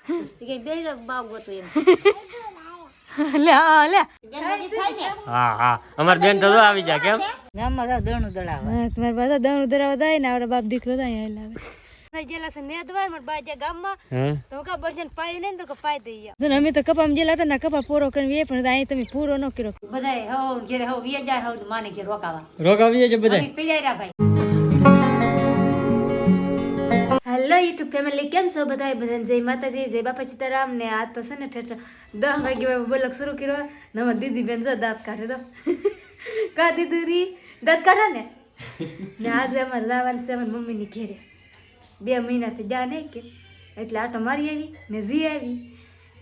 કે બે બાવ ગોતો એમ લે લે હા હા અમાર બેન તો આવી જાય કેમ ગામમાં જાવ દણું દળાવા હા તમારે બધા દણ ઉતરાવા જાય ને આવડા બાપ દીકરો થાય અહીંયા લાવે થઈ ગયેલા છે નેદવાર માર બાજા ગામમાં તો કા બરજન પાઈ નહીં તો કે પાઈ દઈએ જો અમે તો કપામ જેલા હતા ને કપા પૂરો કરીને પણ અહીં તમે પૂરો ન કર્યો બધાય હવ ઘરે હવ વિયા જાય હવ માને કે રોકાવા રોકાવીએ છે બધા પીડાયરા ભાઈ હેલો યુટ્યુબ ફેમિલી કેમ છો બધા બધાને જય માતાજી જય બાપા સીતારામ ને આ તો છે ને ઠેઠ 10 વાગે બોલક શરૂ કર્યો ને અમાર દીદી બેન જો દાંત કાઢે તો કા દીદી દાંત કાઢા ને આજે અમારે જવાનું છે અમારી મમ્મીની ઘેરે 2 મહિનાથી જા નહીં કે એટલે આટો મારી આવી ને જી આવી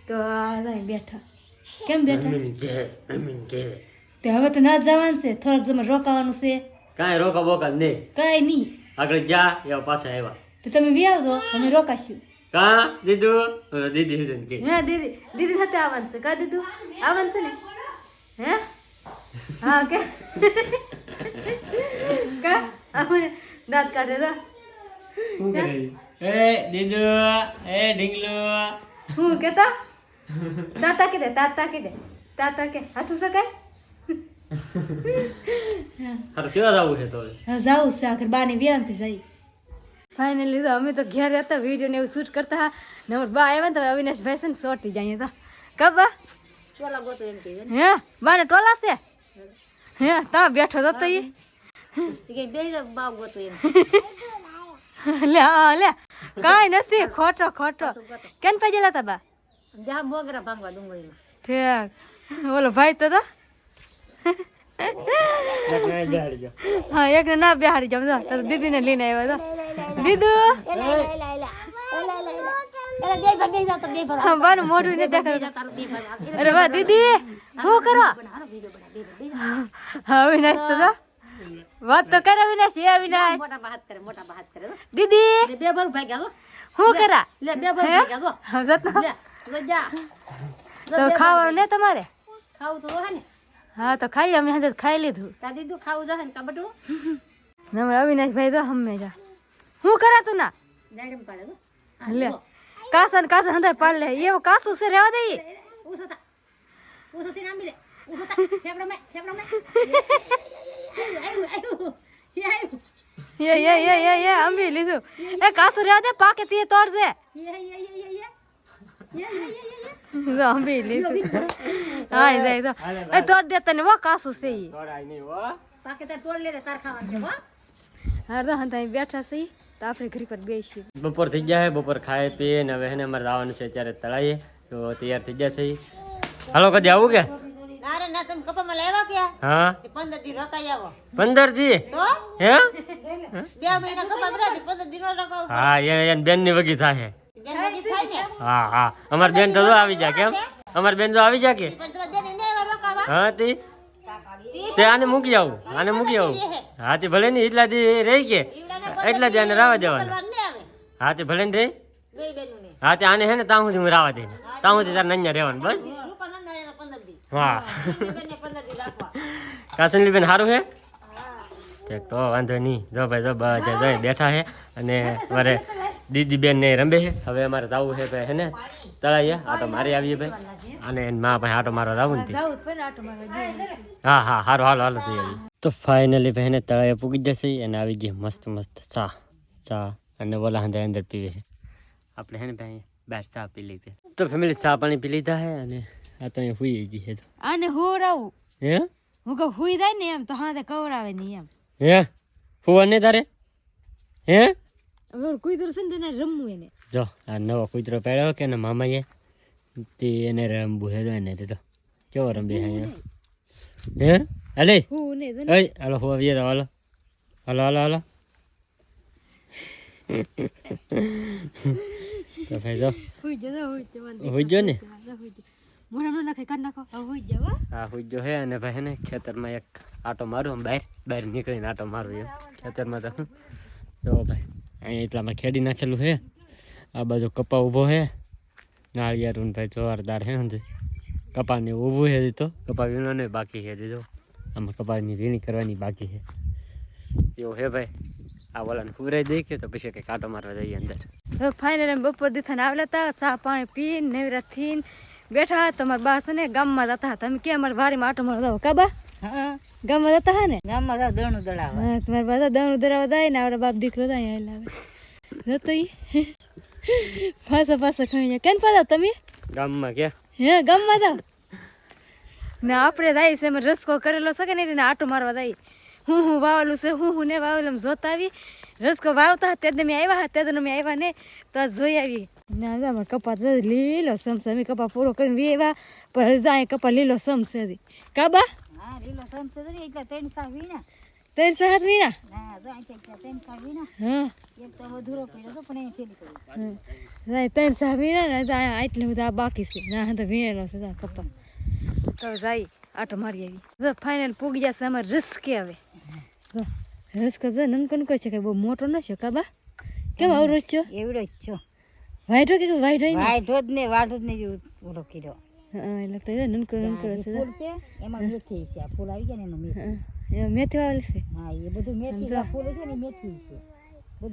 તો આ બેઠા કેમ બેઠા તે હવે તો ના જવાનું છે થોડોક તમારે રોકાવાનું છે કાંઈ રોકા બોકા નહીં કઈ નહીં આગળ જા એવા પાછા આવ્યા તો તમે બી આવજો અમે રોકાશું કા દીધું દીદી દીદી કે હા દીદી દીદી સાથે આવવાનું છે કા દીધું આવવાનું છે ને હે હા કે કા આપણે દાંત કાઢે તો એ દીદુ એ ઢીંગલો હું કેતા તાતા કે દે તાતા કે હાથું સકાય હારું કેવા જાવું છે તો હા જાવું છે આખર બાને વ્યામ થી જઈ ફાઇનલી તો અમે તો ઘેર હતા વિડીયો ને એવું શૂટ કરતા હા ને અમાર બા આવ્યા ને તો અવિનાશભાઈ છે ને સોટી જાય તો કબા ચોલા ગોતો એમ કે હે બાને ટોલા છે હે તા બેઠો તો ઈ કે બે બાવ ગોતો એમ લે લે કાઈ નથી ખોટો ખોટો કેન પજેલા તા બા જા મોગરા ભાંગવા ડુંગળીમાં ઠીક બોલો ભાઈ તો હા એક ને ના બેહારી જાવ તો દીદી ને લઈને આવ્યો તો દીદુ હા બાનું મોઢું ને દેખાય અરે વાહ દીદી શું કરો હા અવિનાશ તો વાત તો કરે અવિનાશ એ અવિનાશ મોટા બહાત કરે દીદી બે બાર ભાગ્યા શું કરા લે બે બાર ભાગ્યા જો હા જતો લે જા તો ખાવાનું ને તમારે ખાવું તો હે ને હા તો ખાઈ અમે હજે ખાઈ લીધું તા દીધું ખાવું જશે ને કબટું નમર અવિનાશભાઈ તો હંમેશા શું કરા તું ના જાડમ પાડે જો લે કાસન હંધાય પાડ લે એવો કાસુ છે રેવા દે ઉસો થી નામી લે ઉસો તા છેપડો મે એ અંબી લીધું એ કાસુ રેવા દે પાકે તે તોડજે અંબી લીધું હા જાય તો એ તોડ દે તને વો કાસુ છે ઈ તોડાય નહીં હો પાકે તાર તોડ લે તાર ખાવાનું છે હો હા તો હંધાય બેઠા છે તો આપણે ઘરી પર બેસી બપોર થઈ ગયા છે બપોર ખાય પીએ ને હવે એને અમારે જવાનું છે અત્યારે તળાઈએ તો તૈયાર થઈ ગયા છે હાલો કદી આવું કે અરે ના તમે કપામાં લેવા ગયા હા 15 દી રોકાઈ આવો 15 દી તો હે 2 મહિના કપા બરાબર 15 દી નો રોકાવ હા એને બેન ની વગી થાય બેન વગી થાય ને હા હા અમાર બેન તો આવી જાય કેમ અમાર બેન તો આવી જાય કે પણ તમાર બેન ને એવા રોકાવા હા તે આને મૂકી આવું હા તે ભલે નહીં એટલા દી રહી કે એટલા દી આને રાવા દેવાના હા તે ભલે ને રહી હા તે આને હે ને ત્યાં સુધી હું રાવા દઈ ત્યાં સુધી તારે નન્યા રહેવાનું બસ હા કાસનલી બેન સારું હે ઠીક તો વાંધો નહીં જો ભાઈ જો બધા બેઠા છે અને મારે દીદી બેન ને રમે છે હવે અમારે જવું છે ભાઈ હે ને તળાઈએ આટો મારી આવીએ ભાઈ અને મા ભાઈ આટો મારવા જવું ને હા હા સારું હાલો જઈ આવીએ તો ફાઇનલી ભાઈ ને તળાઈએ પૂગી જશે અને આવી ગઈ મસ્ત ચા અને બોલા અંદર પીવે છે આપણે હે ને ભાઈ બહાર ચા પી લઈએ તો ફેમિલી ચા પાણી પી લીધા છે અને આ તો અહીંયા હુઈ ગઈ છે તો આને હોરાવું હે હું કહું હુઈ જાય ને એમ તો હા કવરાવે નહીં એમ હે હુવા ને તારે હે હવે કુતરું છે ને તેને રમવું એને જો આ નવો કૂતરો પહેર્યો કે ને મામાએ તે એને રમવું હે એને તો કેવો રમબે હે હે અલે હું ને જો એ હાલો હુવા વિયે હાલો તો ભાઈ જો હુઈ જો હુઈ જો ને મોઢામાં નાખી કાઢ નાખો હવે હુઈ જાવ હા હુઈ જો હે અને ભાઈ ને ખેતરમાં એક આટો મારું બહાર નીકળીને આટો મારું એમ ખેતરમાં તો જો ભાઈ અહીં એટલામાં ખેડી નાખેલું છે આ બાજુ કપા ઊભો છે નાળિયારું ભાઈ જોરદાર હે ને કપાને ઊભું છે તો કપા વીણો બાકી છે દીધો આમાં કપાની વીણી કરવાની બાકી છે એવું હે ભાઈ આ ઓલાને પૂરાઈ દઈ કે તો પછી કંઈક આટો મારવા જઈએ અંદર તો ફાઇનલ એમ બપોર દીથાને આવેલા હતા ચા પાણી પીને નેવરા થઈને બેઠા. તમારા બા છે ને ગામમાં જતા હતા. તમે કે અમારા વારીમાં આટો મારો જાવ કાબા ગામમાં જતા હા ને ગામમાં જાવ દણું દળાવવા. હા તમારા બા દણું દળાવવા જાય ને આવડે બાપ દીકરો જાય અહીંયા લાવે જતો પાછા ખાઈ કેમ પાછા તમે ગામમાં કે હે ગામમાં જાવ ને આપણે જાય છે એમાં રસકો કરેલો છે કે નહીં આટો મારવા જાય. હું વાવેલું છે હું ને વાવેલું જોતા આવી રસકો વાવતા તે મેં આવ્યા તે મેં આવ્યા ને તો જોઈ આવી ના અમારે કપા લીલો સમસે અમે કપા પૂરો કરીને આવ્યા પણ જાય કપા લીલો સમસે કાબા હા લીલો સમસે એટલે 3 સાહ વીના 3 સાહ વીના હા જો આ 3 સાહ વીના હા એક તો અધૂરો પડ્યો તો પણ એ છેલી કરી જાય 3 સાહ વીના ને જાય એટલે બધા બાકી છે ના તો વીણેલો છે કપા તો જાય આટો મારી આવી જો ફાઇનલ પૂગી જશે અમારે રસકે આવે રસકો જો નનકન છે કે બહુ મોટો ન છે કાબા કેમ આવરો છો એવડો જ છો વાઈટો કે વાઈટો જ ને વાટો જ ને જો ઓલો કીધો હા એટલે તો નનકન છે ફૂલ છે એમાં મેથી છે આ ફૂલ આવી ગયા ને એમાં મેથી મેથી વાવેલ છે હા એ બધું મેથી ફૂલ છે ને મેથી છે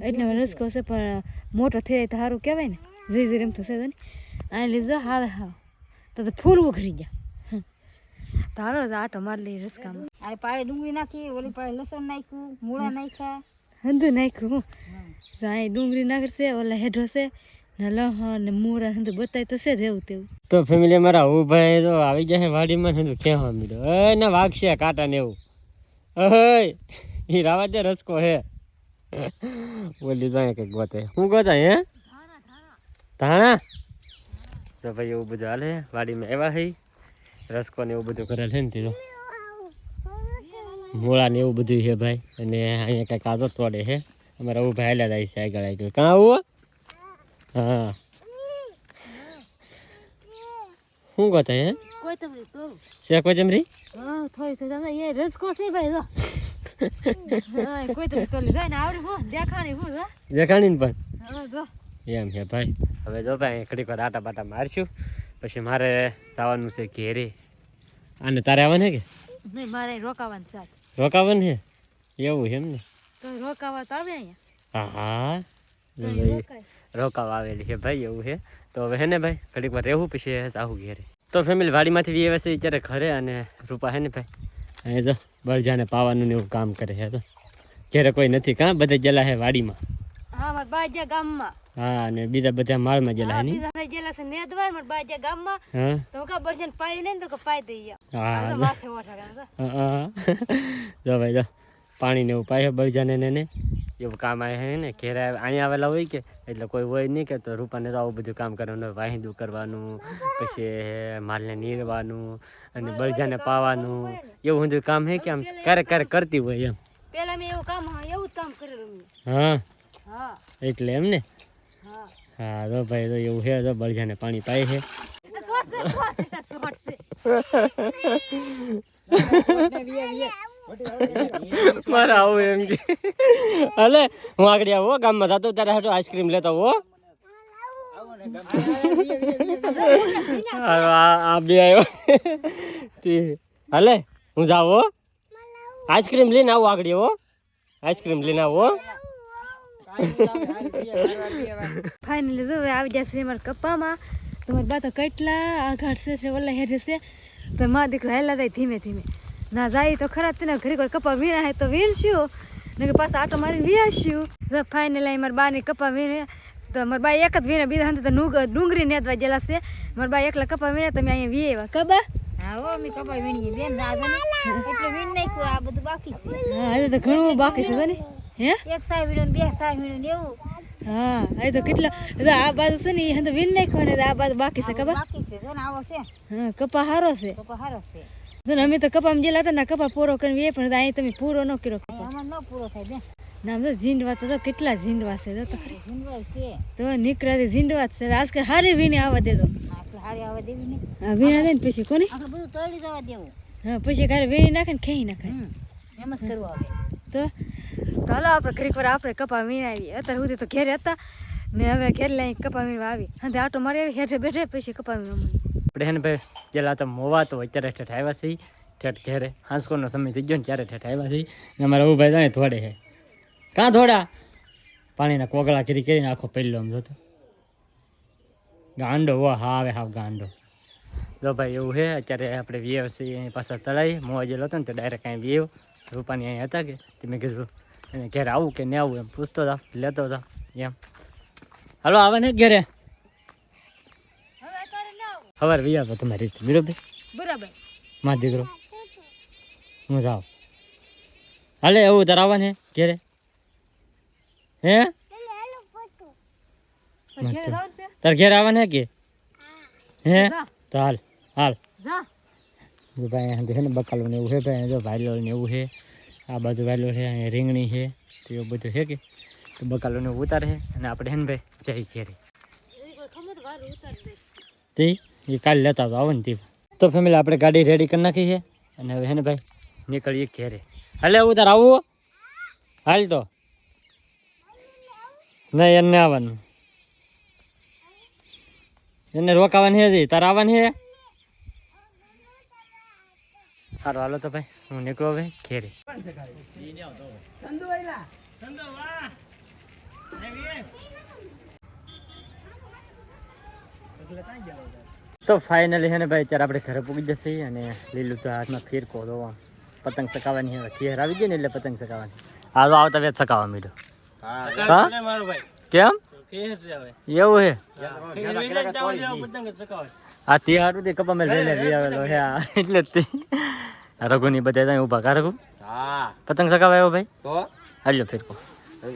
એટલે રસકો છે પણ મોટો થઈ તો સારું કહેવાય ને જી એમ તો છે ને આ લીધો હાલ હા તો ફૂલ ઉઘરી ગયા તારો જ આટો મારી લઈ રસકામાં આ પાળે ડુંગળી નાખી ઓલી પાળે લસણ નાખ્યું મૂળા નાખ્યા હંધુ નાખ્યું જાય ડુંગળી નાખશે ઓલા હેઠો છે ને લહણ ને મૂળા હંધુ બતાય તો છે જ એવું તેવું. તો ફેમિલી મારા હું ભાઈ તો આવી જાય વાડીમાં હંધુ કહેવા મીડો એ ને વાગશે કાંટા ને એવું ઓય એ રાવા દે રસકો હે બોલી જાય કંઈક ગોતે હું ગોતા હે ધાણા તો ભાઈ એવું બધું હાલે વાડીમાં એવા હઈ રસકો ને એવું બધું કરેલ છે ને તે મૂળા ને એવું બધું છે ભાઈ અને અહીંયા કંઈક આદો તોડે છે અમારા આવું ભાઈ હાલ્યા જાય છે આગળ કાં આવું હા શું ગોતા હે કોથમરી તોરું છે કોથમરી હા થોડી થોડી એ રસકો છે ભાઈ જો હા કોથમરી તોલી જાય ને આવડી હો દેખાણી હું જો દેખાણી ને પણ હા જો એમ છે ભાઈ હવે જો ભાઈ ઘડીક વાર આટા બાટા મારશું પછી મારે જવાનું છે ઘેરે અને તારે આવવાનું છે કે નહીં મારે રોકાવાનું છે રોકાવાનું છે એવું છે એમ ને તો રોકાવા તો આવે અહીંયા હા હા રોકાવા આવેલી છે ભાઈ એવું છે તો હવે હે ને ભાઈ ઘડીક વાર રહેવું પછી જાવું ઘેરે. તો ફેમિલી વાડીમાંથી વી આવે છે ત્યારે ઘરે અને રૂપા હે ને ભાઈ અહીંયા તો બળજાને પાવાનું ને એવું કામ કરે છે તો ઘેરે કોઈ નથી કાં બધા ગયેલા છે વાડીમાં હા મારા બાજ્યા ગામમાં હા અને બીજા બધા માળમાં ગયેલા હે બીજા ગયેલા છે નેદવાર મારા બાજ્યા ગામમાં હા તો કા બળજન પાઈ ને તો કે પાઈ દઈએ હા માથે ઓઠા હા જો ભાઈ જો પાણી ને એવું પાય બળજાને ને એવું કામ આવે છે ને ઘેરે અહીંયા આવેલા હોય કે એટલે કોઈ હોય નહીં કે તો રૂપાને તો આવું બધું કામ કરવાનું વાહિંદું કરવાનું પછી માલને નીરવાનું અને બળજાને પાવાનું એવું બધું કામ છે કે આમ ક્યારેક ક્યારેક કરતી હોય એમ પેલા મેં એવું કામ એવું જ કામ કરેલું હા હા એટલે એમ ને હા હા તો ભાઈ તો એવું છે તો બળજાને પાણી પાય છે મારે આવું એમ કે હલે હું આગળ આવો ગામમાં જતો ત્યારે હાટો આઈસ્ક્રીમ લેતો હો આ બે આવ્યો હલે હું જાઉં હો આઈસ્ક્રીમ લઈને આવું આગળ હો આઈસ્ક્રીમ લઈને આવો ફાઇનલી જો આવી જશે અમારા કપ્પામાં તમારી બા તો કેટલા આઘાટ છે ઓલા હેઠે છે તો મા દીકરો હેલા જાય ધીમે ધીમે ના જાય તો ખરા તેને ઘરે ઘર કપા વીણા હે તો વીણશું ને પાછા આટો મારીને વીણશું જો ફાઇનલી મારા બાની કપા વીણે તો મારા બા એક જ વીણે બીજા હાથે તો ડુંગળી નેદવા ગયેલા છે મારા બા એકલા કપા વીણે તમે અહીંયા વીએવા કબા હા હો મી કપા વીણીએ બેન દાદા એટલે વીણ નાખ્યું આ બધું બાકી છે હા હજુ તો ઘણું બાકી છે ને હે એક સાય વીણો બે સાય વીણો એવું હા એ તો કેટલા આ બાજુ છે ને એ તો વીણ નાખ્યો ને આ બાજુ બાકી છે કબા બાકી છે જો ને આવો છે હા કપા હારો છે જો અમે તો કપામાં ગયેલા હતા ને કપા પૂરો કરીને પણ અહીં તમે પૂરો ન કર્યો આમાં ન પૂરો થાય બેન નામ તો ઝીંડવા તો કેટલા ઝીંડવા છે તો ઝીંડવા છે તો નીકળાથી ઝીંડવા છે આજકાલ હારી વીને આવવા દેતો હારી આવવા દેવી ને હા વીણા દે ને પછી કોને આપણે બધું તળી જવા દેવું હા પછી ઘરે વીણી નાખે ને ખેઈ નાખે એમ જ કરવું આવે તો હાલો આપણે ઘડીક વાર આપણે કપા વીણાવી અત્યારે સુધી તો ઘેરે હતા ને હવે ઘેર લઈ કપા વીણવા આવી અને આટો મારી આવી હેઠે બેઠે પછી કપા વીણવા આપણે હે ને ભાઈ પેલા તો મોવા તો અત્યારે ઠેઠ આવ્યા છે ઠેઠ ઘેરે હાંસકોનો સમય થઈ ગયો ને ત્યારે ઠેઠ આવ્યા છે ને અમારા ઉભા જાય થોડે છે કાં થોડા પાણીના કોગળા કરીને આખો પહેલો આમ જોતો ગાંડો વો હા આવે હાવ ગાંડો. જો ભાઈ એવું છે અત્યારે આપણે વ્યવ છીએ અહીં પાછા તળાઈ મોજેલો હતો ને તો ડાયરેક્ટ અહીં વ્યવ રૂપાની અહીં હતા કે તે મેં કીધું એને ઘેર આવું કે નહીં આવું એમ પૂછતો હતા લેતો હતા એમ. હાલો આવે ને ઘેરે ખબર વ્યા તમારી રીતે બરોબર બરાબર મારો દીકરો હું જાઉં હાલે એવું તાર આવવા ને ઘેરે હે તાર ઘેર આવવા ને કે હે તો હાલ હાલ જો ભાઈ છે ને બકાલું ને એવું છે ભાઈ જો વાયલોલ ને એવું છે આ બાજુ વાયલોલ છે અહીંયા રીંગણી છે તો એવું બધું છે કે તો બકાલું ને ઉતારે છે અને આપણે છે ને ભાઈ જઈ ઘેરે તે એ કાલે લેતા તો આવો ને તે તો ફેમિલી આપણે ગાડી રેડી કરી નાખી છે અને હવે છે ને ભાઈ નીકળીએ ઘેરે હાલે ઉતાર આવું હાલ તો નહીં એને આવવાનું એને રોકાવાની છે તારે આવવાની છે સારું હાલો તો ભાઈ હું નીકળો ભાઈ ઘેરે તો ફાઇનલી છે ને ભાઈ અત્યારે આપણે ઘરે પૂગી જશે અને લીલું તો હાથમાં ફીરકો દો પતંગ ચકાવવાની હવે ઘેર આવી ગઈ ને એટલે પતંગ ચકાવવાની હા તો આવતા વેચ ચકાવવા મીઠો કેમ એવું હે હા તે હારું તે કપા મેં લઈને આવેલો હે એટલે જ તે રઘુની બધા ઉભા કા રઘુ પતંગ ચકાવા આવ્યો ભાઈ હાલ્યો ફીરકો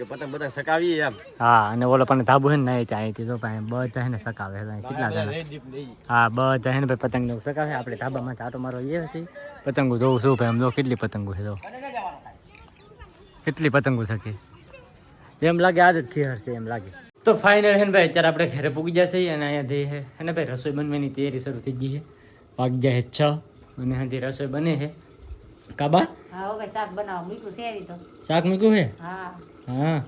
પતંગ સકાવી એમ હા અને ઓલો પણ ધાબુ છે ને નહીં અહીંથી તો ભાઈ બધા છે ને સકાવે કેટલા જણા હા બધા છે ને ભાઈ પતંગ ને સકાવે આપણે ધાબામાં આટો મારો એ હશે પતંગો જોઉં છું ભાઈ આમ જો કેટલી પતંગો છે જો કેટલી પતંગો શકે એમ લાગે આજ જ ખીહર છે એમ લાગે. તો ફાઇનલ હે ને ભાઈ અત્યારે આપણે ઘરે પૂગી જશે અને અહીંયાથી હે ને ભાઈ રસોઈ બનવાની તૈયારી શરૂ થઈ ગઈ છે વાગી જાય 6 અને અહીંયાથી રસોઈ બને છે કાબા હા ભાઈ શાક બનાવો મીઠું શેરી તો શાક મૂક્યું છે હા હા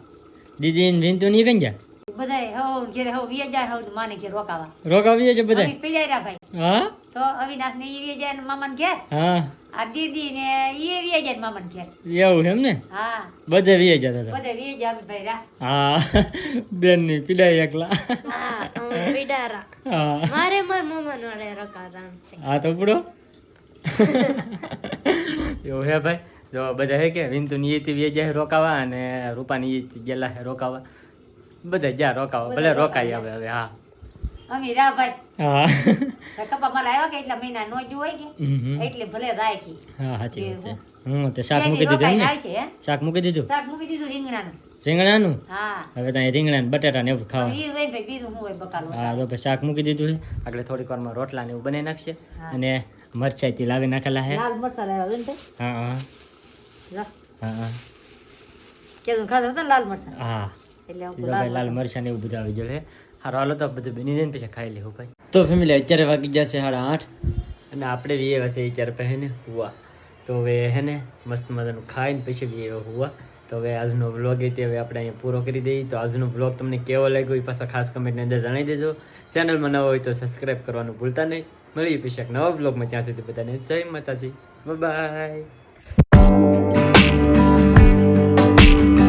દીદી ને રીન તો નહીં કઈ જા બધાય હવ ઘેરે હવ 2000 હવ માને ઘેર રોકાવા રોકાવીએ છે બધા પીજાયરા ભાઈ હા તો અવિનાશ ને 2000 મામાન ઘેર હા આ દીદી ને એ 2000 મામાન ઘેર એવું એમ ને હા બધે વીએ જતા હતા બધા 2000 ભાઈ રા હા બેન ની પીડાય એકલા હા પીડારા હા મારે માર મમ્મા વાળે રકારામ છે હા તો પૂરો એવું હે ભાઈ જો બધા હે કે વિંતુ નીતિ વે જાય રોકાવા અને રૂપાની ગેલા હે રોકાવા બધા જ્યાં રોકાવા ભલે રોકાઈ આવે હવે હા અમે રા ભાઈ હા કપા મારા આવ્યા કે એટલા મહિના નો જ હોય કે એટલે ભલે રાખી હા સાચી વાત છે હું તે શાક મૂકી દીધું ને શાક મૂકી દીધું શાક મૂકી દીધું રીંગણાનું રીંગણાનું હા હવે ત્યાં રીંગણા ને બટાટા ને એવું ખાવા ઈ હોય ભાઈ બીજું હું હોય બકાલું હા તો પછી શાક મૂકી દીધું છે આગળ થોડીક વારમાં રોટલા ને એવું બનાવી નાખશે અને મરચાઈ થી લાવી નાખેલા હે લાલ મસાલા આવ્યો ને હા હા લા હા હા કેદું ખાધો હતો ને લાલ મસાલા હા એટલે હું ભાઈ લાલ મરચાં ને એવું બધું આવી જશે હારો હાલો તો બધું બની જાય ને પછી ખાઈ લેવું ભાઈ તો ફેમિલી અત્યારે વાગી જશે 8:30 અને આપણે બી એ વસે અત્યારે પહે ને હુવા તો હવે હે ને મસ્ત મજાનું ખાઈને પછી બી એ હુવા તો હવે આજનો વ્લોગ એ તે હવે આપણે અહીંયા પૂરો કરી દઈએ તો આજનો વ્લોગ તમને કેવો લાગ્યો એ પાછા ખાસ કમેન્ટની અંદર જણાવી દેજો ચેનલમાં નવા હોય તો સબસ્ક્રાઈબ કરવાનું ભૂલતા નહીં મળીએ પછી એક નવા વ્લોગમાં ત્યાં સુધી બધાને જય માતાજી બાય.